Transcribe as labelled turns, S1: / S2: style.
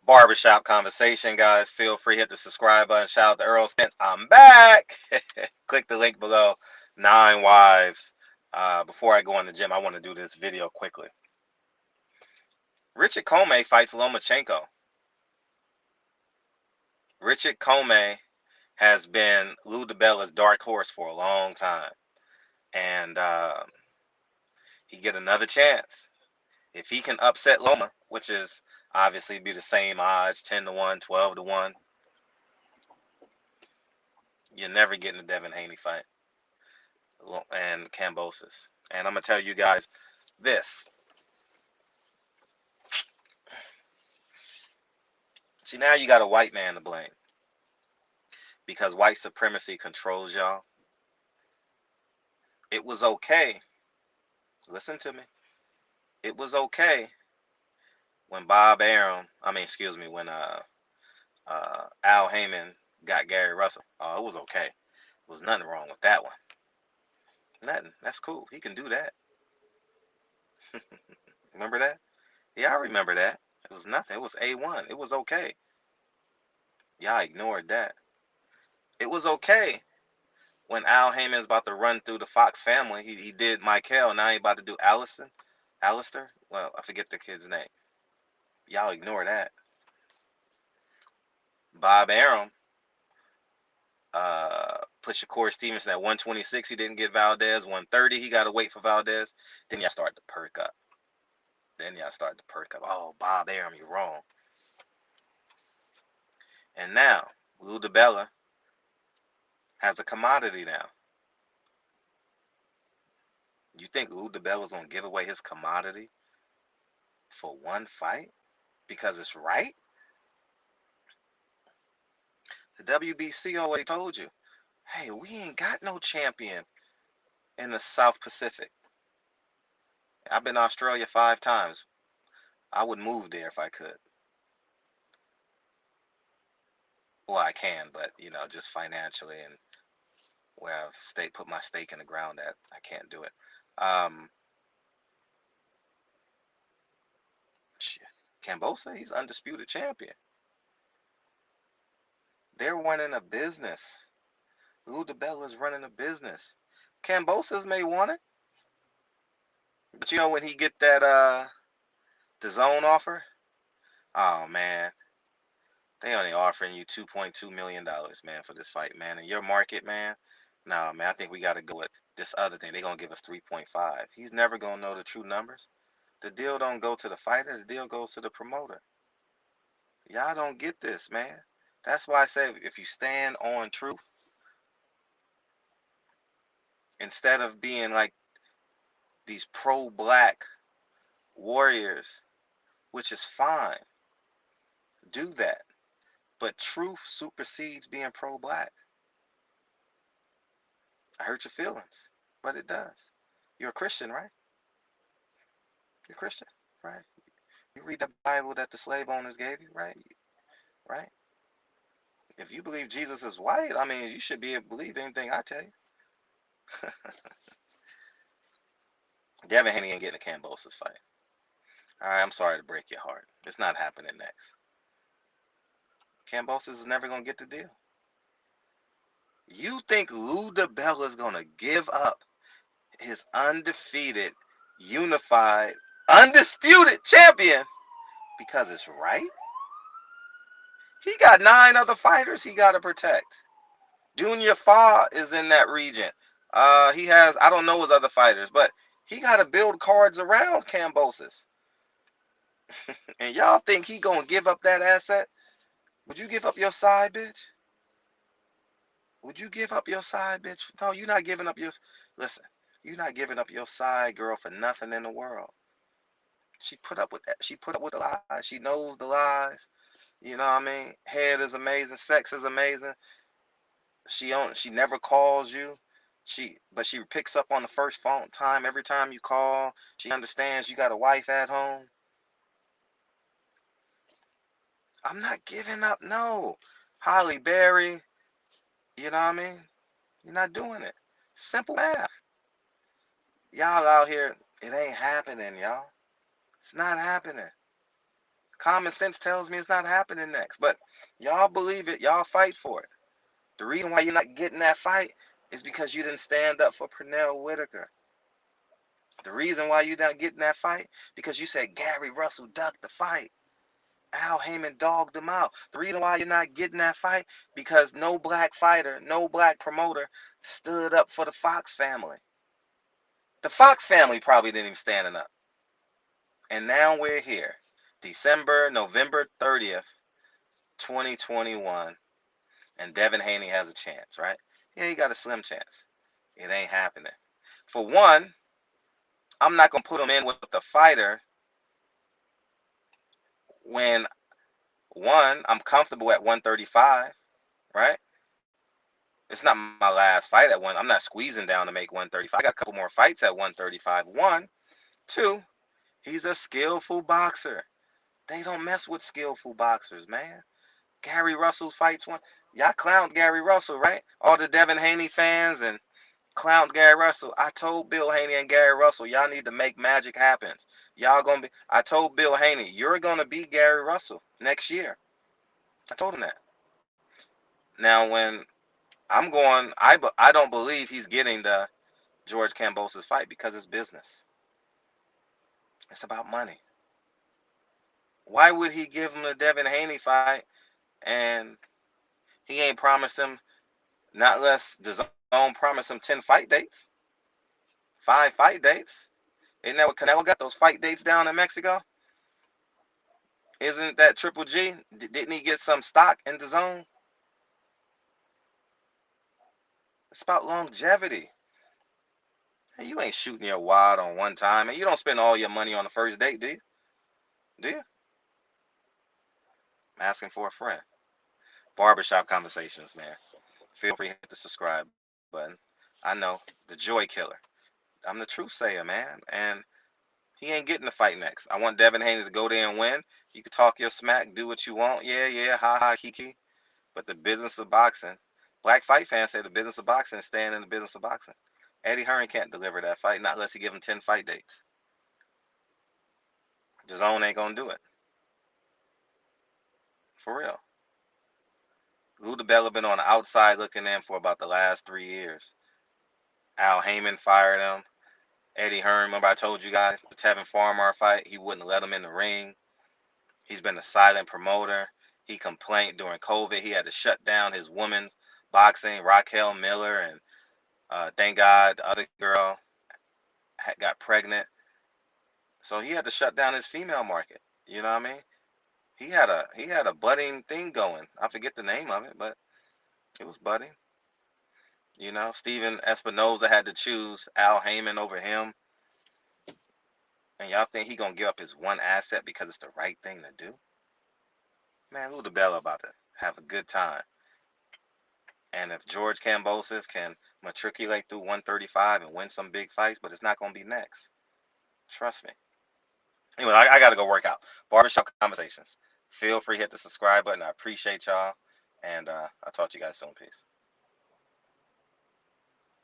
S1: Barbershop conversation, guys. Feel free, hit the subscribe button. Shout out to Earl Spence. I'm back. Click the link below. 9 wives. Before I go in the gym, I want to do this video quickly. Richard Comey fights Lomachenko. Richard Comey has been Lou Dibella's dark horse for a long time, and he get another chance if he can upset Loma, which is obviously be the same odds, 10-1, 12-1. You're never getting a Devin Haney fight and Kambosos. And I'm gonna tell you guys this. See, now you got a white man to blame because white supremacy controls y'all. It was okay. Listen to me. It was okay when when Al Heyman got Gary Russell. Oh, it was okay. There was nothing wrong with that one. Nothing. That's cool. He can do that. Remember that? Yeah, I remember that. It was nothing. It was A1. It was okay. Y'all ignored that. It was okay when Al Heyman's about to run through the Fox family. He did Michael. Now he about to do Alistair. Well, I forget the kid's name. Y'all ignore that. Bob Arum put Shakur Stevenson at 126. He didn't get Valdez. 130. He got to wait for Valdez. Then y'all start to perk up. Oh, Bob Arum, you're wrong. And now, Lou Dibella has a commodity now. You think Lou Dibella's going to give away his commodity for one fight? Because it's right? The WBC already told you, hey, we ain't got no champion in the South Pacific. I've been to Australia 5 times. I would move there if I could. Well, I can, but just financially and where I've put my stake in the ground at, I can't do it. Cambosos, he's undisputed champion. They're running a business. Lou Dibella is running a business. Cambosos may want it, but when he get that the zone offer, oh man, they only offering you $2.2 million, man, for this fight, man. In your market, man, nah, man, I think we got to go with this other thing. They're gonna give us 3.5. He's never gonna know the true numbers. The deal don't go to the fighter. The deal goes to the promoter. Y'all don't get this, man. That's why I say if you stand on truth instead of being like these pro-black warriors, which is fine, do that. But truth supersedes being pro-black. I hurt your feelings, but it does. You're a Christian, right? You're a Christian, right? You read the Bible that the slave owners gave you, right? Right? If you believe Jesus is white, I mean, you should be able to believe anything I tell you. Devin Haney ain't getting a Kambosos fight. All right, I'm sorry to break your heart. It's not happening next. Kambosos is never going to get the deal. You think Lou Dibella is going to give up his undefeated, unified, undisputed champion because it's right? He got 9 other fighters he got to protect. Junior Fa is in that region. He has, I don't know his other fighters, but he got to build cards around Kambosos. And y'all think he going to give up that asset? Would you give up your side, bitch? Would you give up your side, bitch? No, you're not giving up your, listen, you're not giving up your side girl for nothing in the world. She put up with that. She put up with the lies. She knows the lies. You know what I mean? Head is amazing. Sex is amazing. She never calls you. But she picks up on the first phone time every time you call. She understands you got a wife at home. I'm not giving up. No. Holly Berry. You know what I mean? You're not doing it. Simple math. Y'all out here, it ain't happening, y'all. It's not happening. Common sense tells me it's not happening next. But y'all believe it. Y'all fight for it. The reason why you're not getting that fight is because you didn't stand up for Pernell Whitaker. The reason why you're not getting that fight because you said Gary Russell ducked the fight. Al Heyman dogged him out. The reason why you're not getting that fight because no black fighter, no black promoter stood up for the Fox family. The Fox family probably didn't even stand up. And now we're here. November 30th, 2021. And Devin Haney has a chance, right? Yeah, he got a slim chance. It ain't happening. For one, I'm not going to put him in with the fighter when, one, I'm comfortable at 135, right? It's not my last fight at one. I'm not squeezing down to make 135. I got a couple more fights at 135. One, two, he's a skillful boxer. They don't mess with skillful boxers, man. Gary Russell's fights one. Y'all clowned Gary Russell, right? All the Devin Haney fans and clowned Gary Russell. I told Bill Haney and Gary Russell, y'all need to make magic happen. Y'all gonna be. I told Bill Haney, you're gonna be Gary Russell next year. I told him that. Now when I'm going, I don't believe he's getting the George Kambosos fight because it's business. It's about money. Why would he give him the Devin Haney fight and he ain't promised him, not less DAZN promised him 10 fight dates, 5 fight dates. Isn't that what Canelo got, those fight dates down in Mexico? Isn't that Triple G? Didn't he get some stock in DAZN? It's about longevity. Hey, you ain't shooting your wad on one time, and you don't spend all your money on the first date, do you? Do you? I'm asking for a friend. Barbershop Conversations, man. Feel free to hit the subscribe button. I know, the joy killer. I'm the truth sayer, man. And he ain't getting the fight next. I want Devin Haney to go there and win. You can talk your smack, do what you want. Yeah, ha ha, kiki. But the business of boxing, black fight fans say the business of boxing is staying in the business of boxing. Eddie Hearn can't deliver that fight, not unless he give him 10 fight dates. DAZN ain't gonna do it. For real. Lou Dibella been on the outside looking in for about the last 3 years. Al Heyman fired him. Eddie Hearn, remember I told you guys, the Tevin Farmer fight, he wouldn't let him in the ring. He's been a silent promoter. He complained during COVID. He had to shut down his women's boxing, Raquel Miller, and thank God the other girl got pregnant. So he had to shut down his female market. You know what I mean? He had a budding thing going. I forget the name of it, but it was budding. You know, Steven Espinoza had to choose Al Heyman over him. And y'all think he gonna give up his one asset because it's the right thing to do? Man, Lou Dibella about to have a good time. And if George Kambosos can matriculate through 135 and win some big fights, but it's not gonna be next. Trust me. Anyway, I gotta go work out. Barbershop Conversations. Feel free to hit the subscribe button. I appreciate y'all. And I'll talk to you guys soon. Peace.